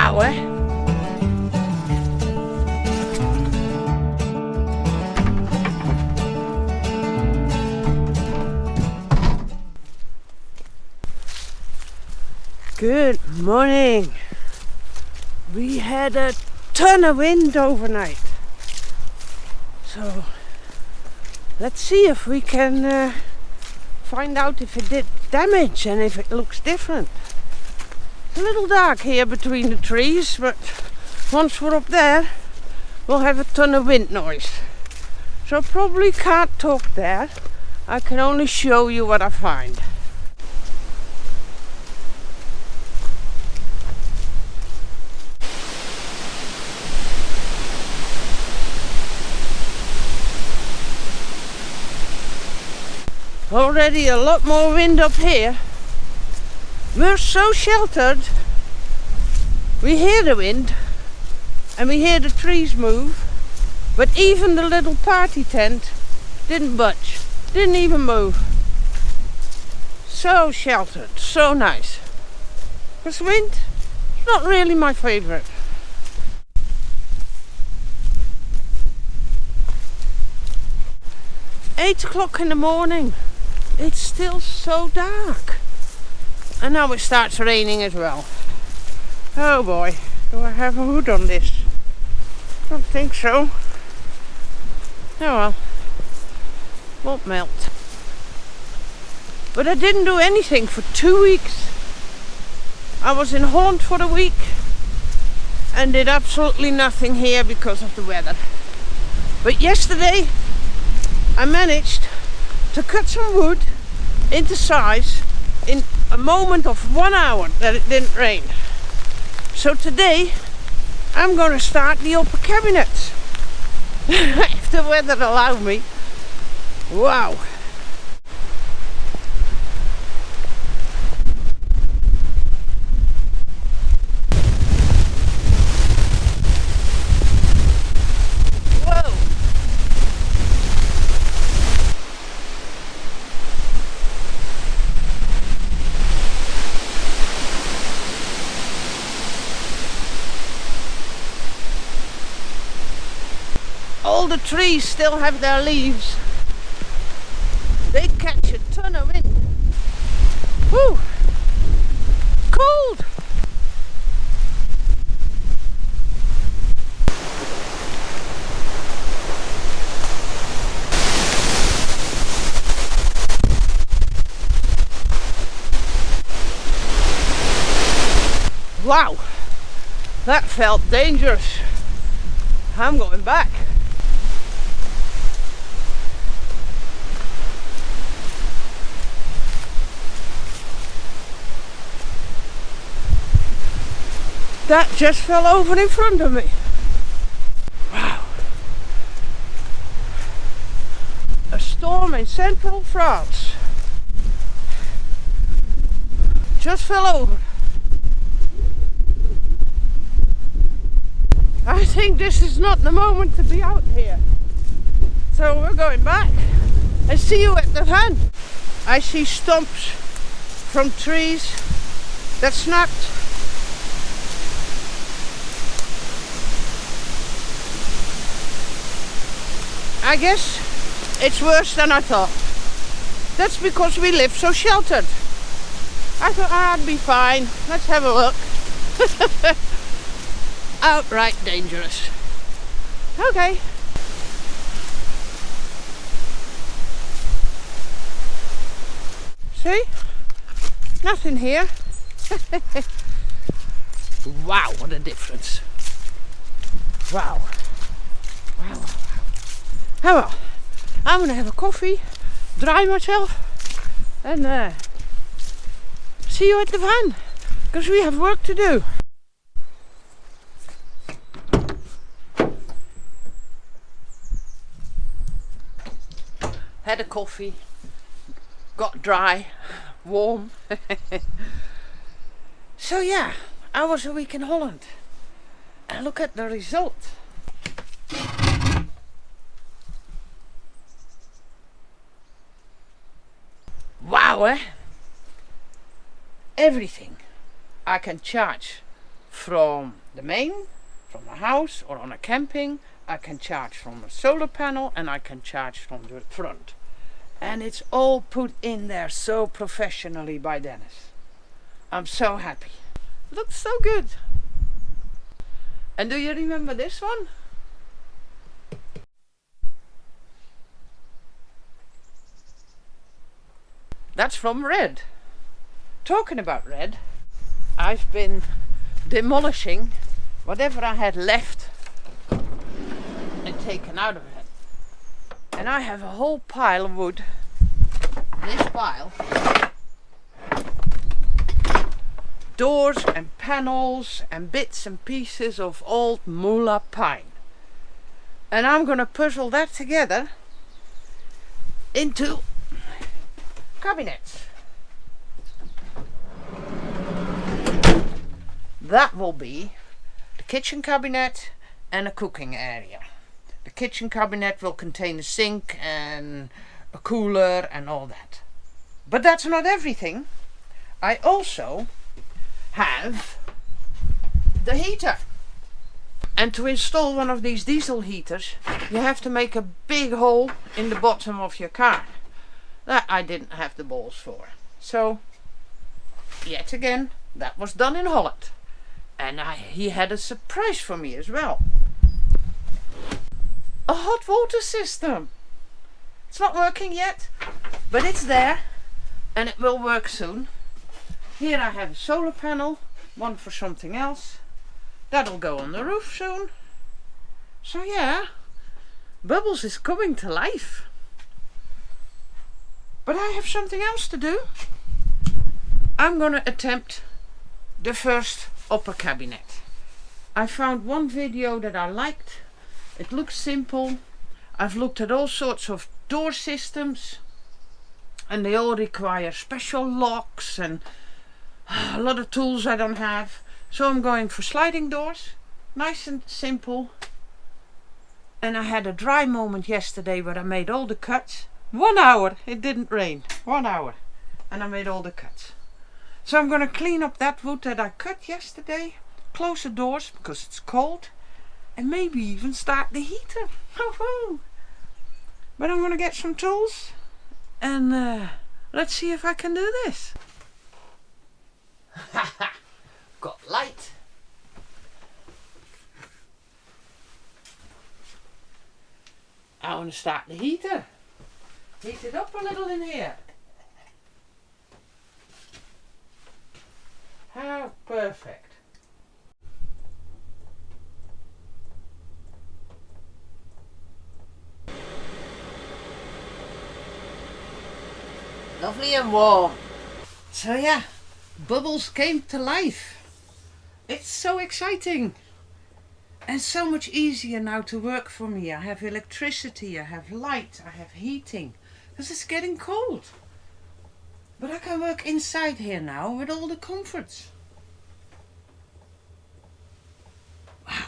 Wow, eh? Good morning. We had a ton of wind overnight. So let's see if we can find out if it did damage and if it looks different. It's a little dark here between the trees, but once we're up there, we'll have a ton of wind noise. So I probably can't talk there. I can only show you what I find. Already a lot more wind up here. We're so sheltered. We hear the wind and we hear the trees move, but even the little party tent didn't budge, didn't even move. So sheltered, so nice. Because wind is not really my favorite. Eight o'clock in the morning. It's still so dark. And now it starts raining as well. Oh boy, do I have a hood on this? Don't think so. Oh well, won't melt. But I didn't do anything for 2 weeks. I was in Holland for a week and did absolutely nothing here because of the weather. But yesterday I managed to cut some wood into size in a moment of 1 hour that it didn't rain. So today I'm going to start the upper cabinets if the weather allows me. Wow. All the trees still have their leaves. They catch a ton of wind. Whew! Cold! Wow! That felt dangerous. I'm going back. That just fell over in front of me. Wow. A storm in central France. Just fell over. I think this is not the moment to be out here. So we're going back. I see you at the van. I see stumps from trees that snapped. I guess it's worse than I thought. That's because we live so sheltered. I thought I'd be fine. Let's have a look. Outright dangerous. Okay. See? Nothing here. Wow, what a difference. Wow. Wow, wow, wow. Oh well, I'm gonna have a coffee, dry myself, and see you at the van, because we have work to do. Had a coffee, got dry, warm. So yeah, I was a week in Holland, and look at the result. Wow, eh? Everything I can charge from the main, from the house, or on a camping. I can charge from a solar panel, and I can charge from the front. And it's all put in there so professionally by Dennis. I'm so happy. Looks so good. And do you remember this one? That's from Red. Talking about Red, I've been demolishing whatever I had left and taken out of it. And I have a whole pile of wood. This pile. Doors and panels and bits and pieces of old Moolah pine. And I'm going to puzzle that together into cabinets. That will be the kitchen cabinet and a cooking area. The kitchen cabinet will contain a sink and a cooler and all that. But that's not everything. I also have the heater. And to install one of these diesel heaters, you have to make a big hole in the bottom of your car. That I didn't have the balls for. So, yet again, that was done in Holland. And he had a surprise for me as well. A hot water system. It's not working yet, but it's there and it will work soon. Here I have a solar panel, one for something else. That'll go on the roof soon. So yeah, Bubbles is coming to life. But I have something else to do. I'm gonna attempt the first upper cabinet. I found one video that I liked. It looks simple. I've looked at all sorts of door systems and they all require special locks and a lot of tools I don't have. So I'm going for sliding doors, nice and simple. And I had a dry moment yesterday where I made all the cuts. 1 hour, it didn't rain, 1 hour, and I made all the cuts. So I'm going to clean up that wood that I cut yesterday, close the doors because it's cold, and maybe even start the heater. But I'm going to get some tools and let's see if I can do this. Got light. I want to start the heater. Heat it up a little in here. How perfect. Lovely and warm. So yeah, Bubbles came to life. It's so exciting. And so much easier now to work for me. I have electricity, I have light, I have heating. Because it's getting cold. But I can work inside here now with all the comforts. Wow.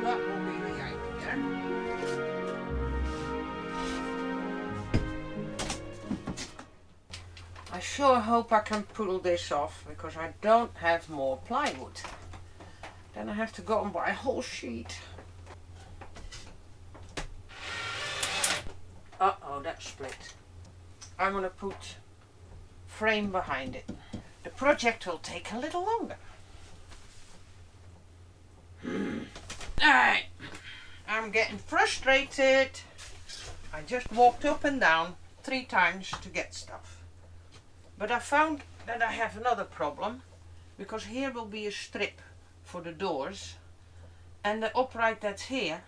That will be the idea. I sure hope I can pull this off because I don't have more plywood. Then I have to go and buy a whole sheet. Uh-oh, that's split. I'm going to put frame behind it. The project will take a little longer. Alright, I'm getting frustrated. I just walked up and down 3 times to get stuff. But I found that I have another problem, because here will be a strip for the doors and the upright that's here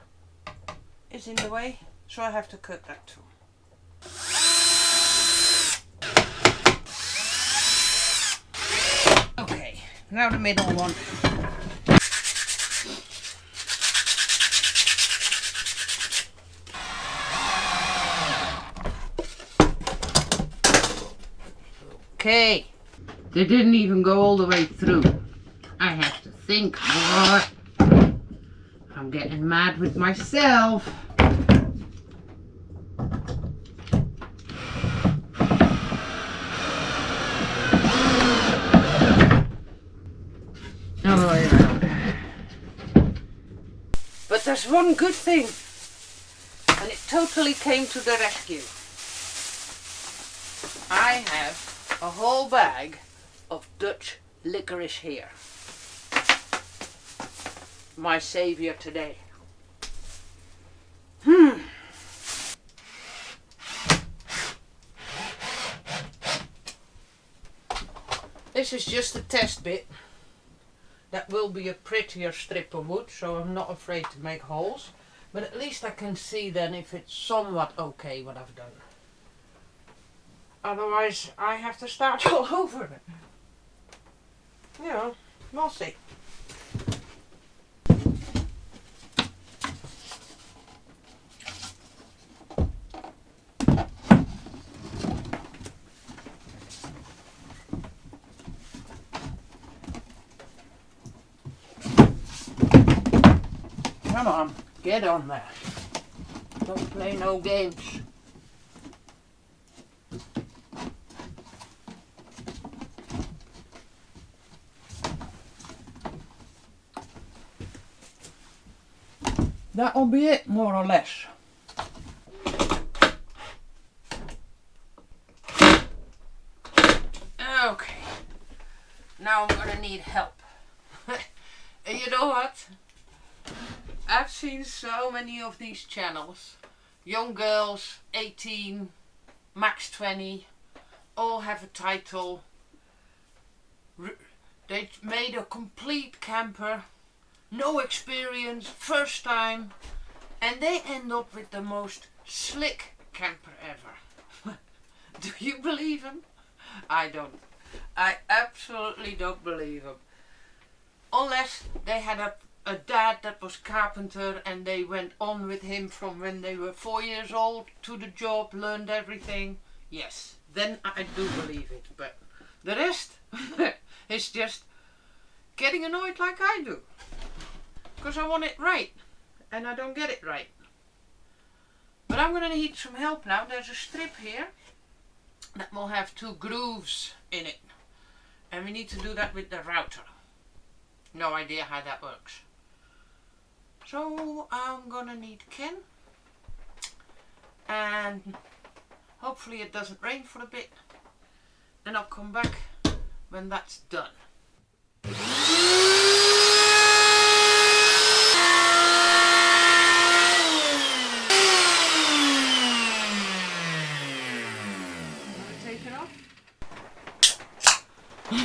is in the way, so I have to cut that too. Okay, now the middle one. Okay, they didn't even go all the way through. I have to think more. I'm getting mad with myself. Other way around. But there's one good thing, and it totally came to the rescue. I have a whole bag of Dutch licorice here. My savior today. This is just a test bit. That will be a prettier strip of wood, so I'm not afraid to make holes. But at least I can see then if it's somewhat okay what I've done. Otherwise I have to start all over. You know, we'll see. Come on, get on there. Don't play no games. That'll be it, more or less. Okay, now I'm gonna need help. And you know what? I've seen so many of these channels. Young girls, 18, max 20, all have a title. They made a complete camper. No experience, first time, and they end up with the most slick camper ever. Do you believe them? I don't. I absolutely don't believe them. Unless they had a dad that was carpenter and they went on with him from when they were 4 years old to the job, learned everything. Yes, then I do believe it. But the rest is just getting annoyed like I do. Because I want it right, and I don't get it right. But I'm going to need some help now. There's a strip here that will have 2 grooves in it. And we need to do that with the router. No idea how that works. So I'm going to need Ken. And hopefully it doesn't rain for a bit. And I'll come back when that's done.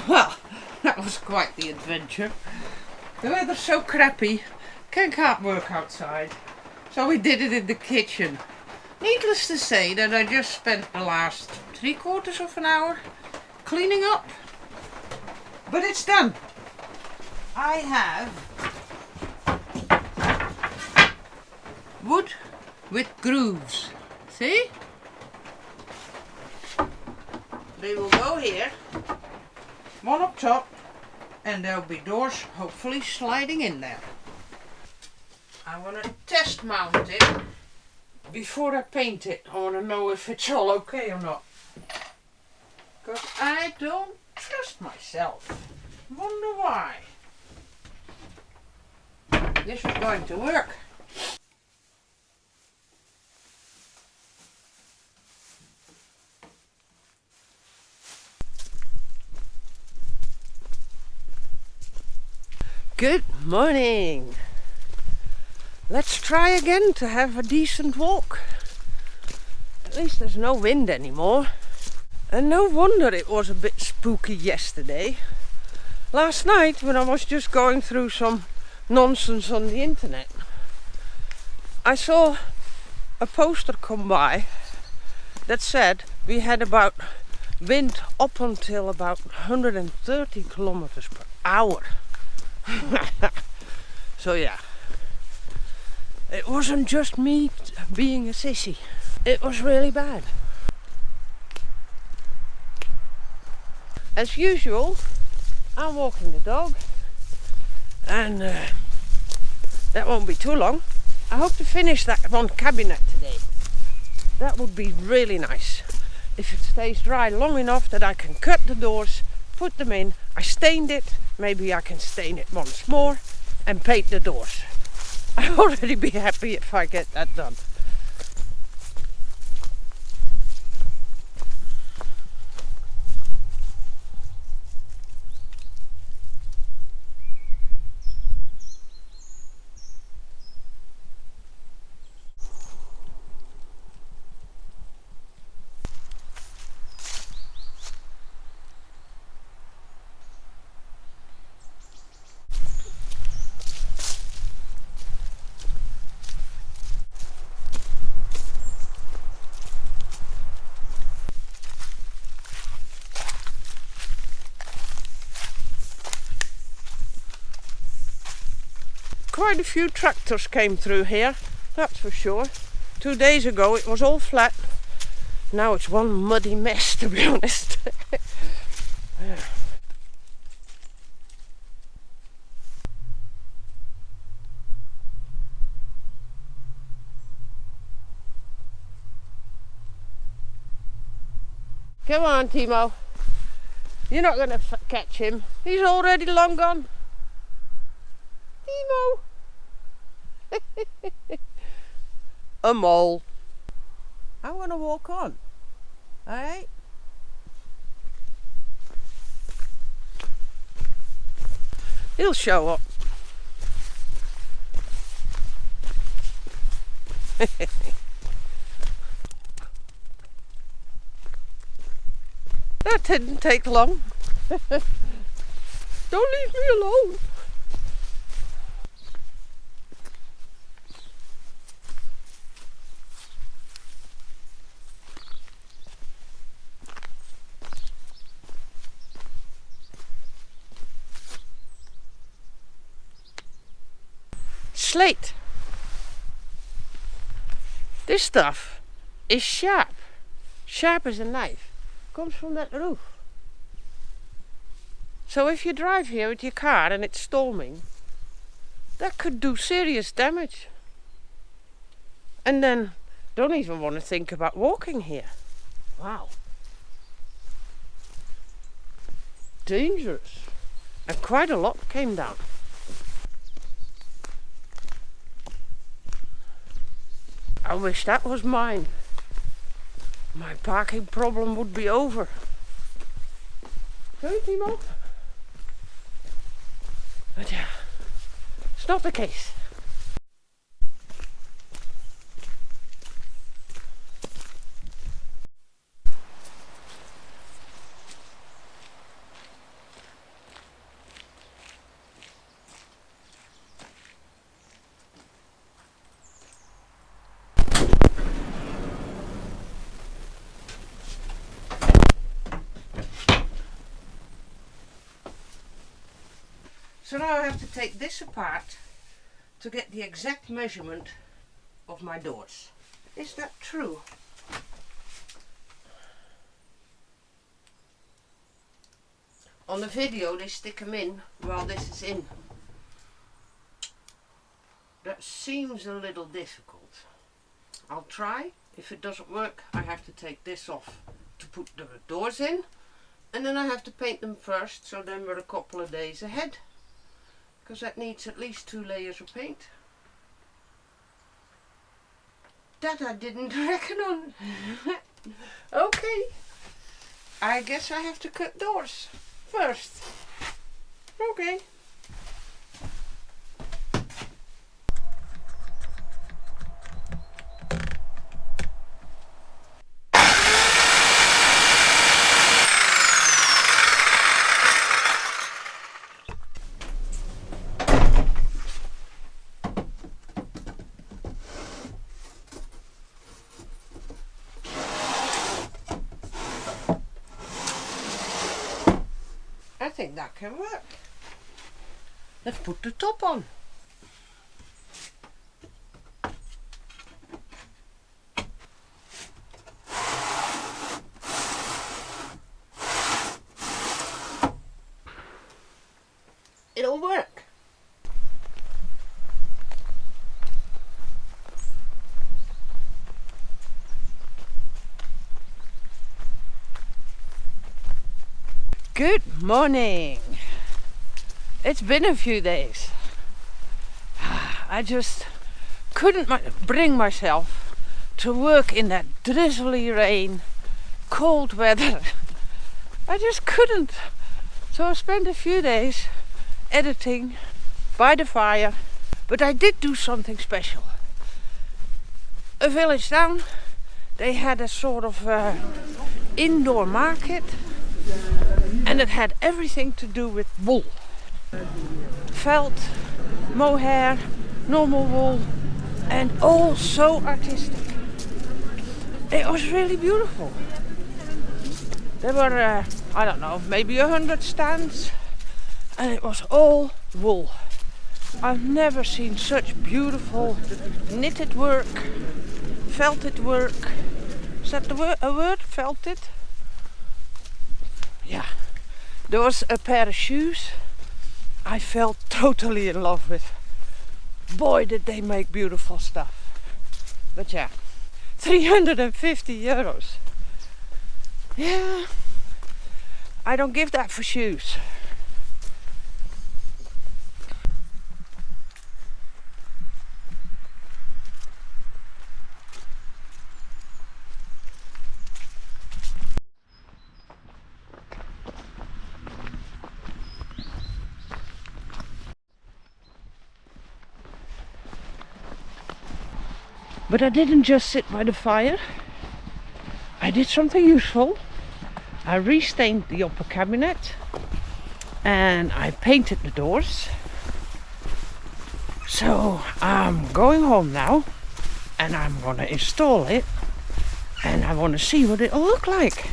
Well, that was quite the adventure. The weather's so crappy, Ken can't work outside, so we did it in the kitchen. Needless to say that I just spent the last 3/4 of an hour cleaning up. But it's done. I have wood with grooves. See? They will go here. One up top, and there'll be doors hopefully sliding in there. I want to test mount it before I paint it. I want to know if it's all okay or not. Because I don't trust myself. Wonder why. This is going to work. Good morning. Let's try again to have a decent walk. At least there's no wind anymore. And no wonder it was a bit spooky yesterday. Last night, when I was just going through some nonsense on the internet, I saw a poster come by that said we had about wind up until about 130 kilometers per hour. So yeah, it wasn't just me being a sissy. It was really bad. As usual, I'm walking the dog, and that won't be too long. I hope to finish that one cabinet today. That would be really nice. If it stays dry long enough that I can cut the doors, put them in. I stained it, maybe I can stain it once more and paint the doors. I'll already be happy if I get that done. Quite a few tractors came through here, that's for sure. 2 days ago it was all flat. Now it's one muddy mess, to be honest. Come on, Timo. You're not going to catch him. He's already long gone. Timo. A mole. I'm going to walk on. Alright? He'll show up. That didn't take long. Don't leave me alone. Slate. This stuff is sharp. Sharp as a knife. Comes from that roof. So if you drive here with your car and it's storming, that could do serious damage. And then don't even want to think about walking here. Wow. Dangerous. And quite a lot came down. I wish that was mine. My parking problem would be over. Hey, Timo? But yeah, it's not the case. So now I have to take this apart to get the exact measurement of my doors. Is that true? On the video they stick them in while this is in. That seems a little difficult. I'll try. If it doesn't work, I have to take this off to put the doors in, and then I have to paint them first, so then we're a couple of days ahead. Because that needs at least 2 layers of paint. That I didn't reckon on. Okay. I guess I have to cut doors first. Okay. think that can work. Let's put the top on. It'll work. Good morning. It's been a few days. I just couldn't bring myself to work in that drizzly rain, cold weather. I just couldn't. So I spent a few days editing by the fire, but I did do something special. A village down, they had a sort of indoor market, and it had everything to do with wool. Felt, mohair, normal wool, and all so artistic. It was really beautiful. There were, I don't know, maybe 100 stands, and it was all wool. I've never seen such beautiful knitted work, felted work. Is that a word? Felted? Yeah. There was a pair of shoes I fell totally in love with. Boy, did they make beautiful stuff. But yeah, 350 euros. Yeah, I don't give that for shoes. But I didn't just sit by the fire. I did something useful. I restained the upper cabinet and I painted the doors. So I'm going home now and I'm gonna install it and I want to see what it'll look like.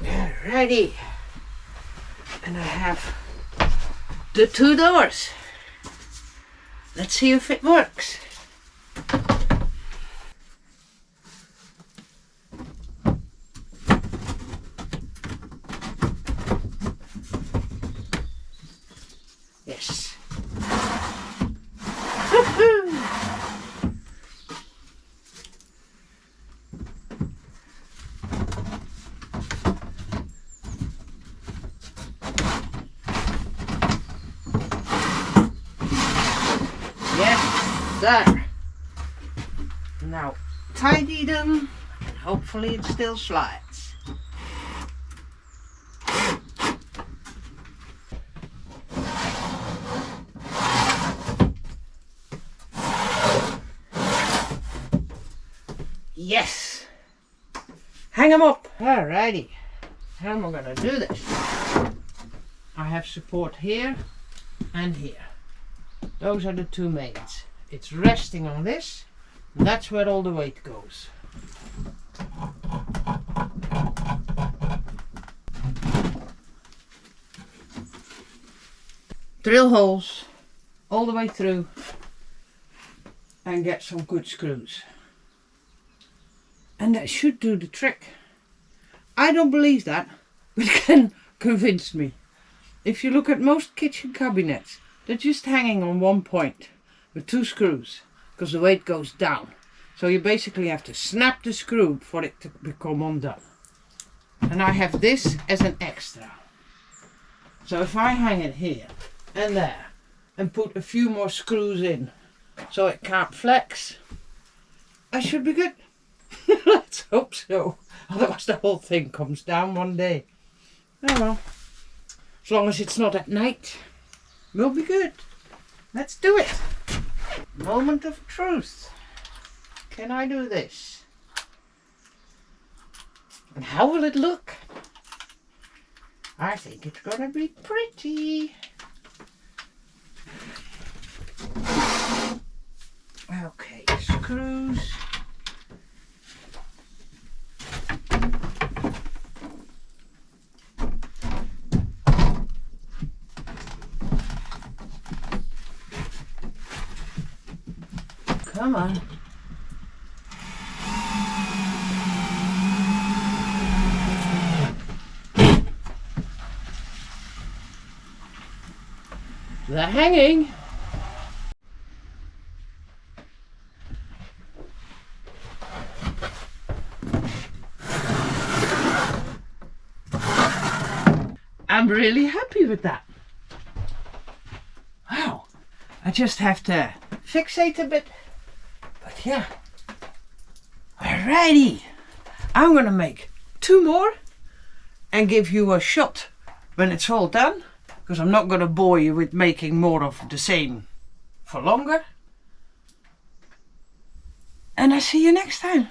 Alrighty, and I have the two doors. Let's see if it works. Yes. Woohoo! There. Now tidy them and hopefully it still slides. Yes! Hang them up! Alrighty. How am I going to do this? I have support here and here. Those are the two mains. It's resting on this, and that's where all the weight goes. Drill holes all the way through and get some good screws. And that should do the trick. I don't believe that, but it can convince me. If you look at most kitchen cabinets, they're just hanging on one point with two screws because the weight goes down. So you basically have to snap the screw for it to become undone. And I have this as an extra. So if I hang it here and there and put a few more screws in so it can't flex, I should be good. Let's hope so. Otherwise the whole thing comes down one day. Oh well. As long as it's not at night, we'll be good. Let's do it. Moment of truth. Can I do this? And how will it look? I think it's gonna be pretty. Come on. They're hanging. I'm really happy with that. Wow. I just have to fixate a bit. But yeah. Alrighty. I'm gonna make 2 more and give you a shot when it's all done. Because I'm not gonna bore you with making more of the same for longer. And I see you next time.